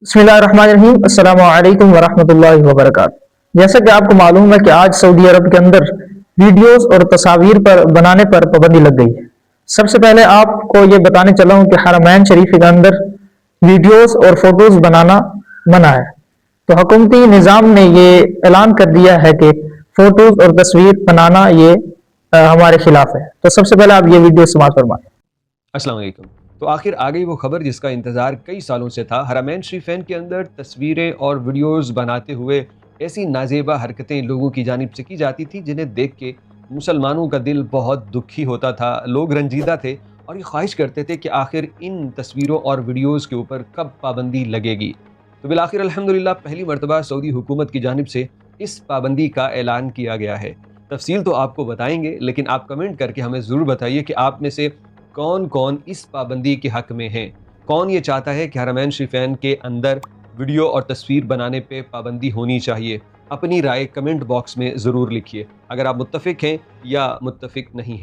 बिस्मिल्लाहिर्रहमानिर्रहीम। अस्सलाम वालेकुम वरहमतुल्लाहि वबरकातुहू। जैसा कि आपको मालूम है कि आज सऊदी अरब के अंदर वीडियोस और तस्वीर पर बनाने पर पाबंदी लग गई है। सबसे पहले आपको ये बताने चला हूँ कि हरमैन शरीफ के अंदर वीडियोस और फोटोज बनाना मना है। तो हुकूमती निज़ाम ने ये ऐलान कर दिया है कि फोटोज और तस्वीर बनाना ये हमारे खिलाफ है। तो सबसे पहले आप ये वीडियो समाप्त फरमाएं। अस्सलाम वालेकुम। तो आखिर आ गई वो खबर जिसका इंतज़ार कई सालों से था। हरमैन शरीफैन के अंदर तस्वीरें और वीडियोस बनाते हुए ऐसी नाजेबा हरकतें लोगों की जानिब से की जाती थी जिन्हें देख के मुसलमानों का दिल बहुत दुखी होता था। लोग रंजीदा थे और ये ख्वाहिश करते थे कि आखिर इन तस्वीरों और वीडियोस के ऊपर कब पाबंदी लगेगी। तो बिलाखिर अल्हम्दुलिल्लाह पहली मरतबा सऊदी हुकूमत की जानिब से इस पाबंदी का ऐलान किया गया है। तफसील तो आपको बताएंगे, लेकिन आप कमेंट करके हमें ज़रूर बताइए कि आप में से कौन कौन इस पाबंदी के हक में हैं। कौन ये चाहता है कि हरमैन शरीफैन के अंदर वीडियो और तस्वीर बनाने पे पाबंदी होनी चाहिए। अपनी राय कमेंट बॉक्स में ज़रूर लिखिए, अगर आप मुत्तफ़िक हैं या मुत्तफ़िक नहीं हैं।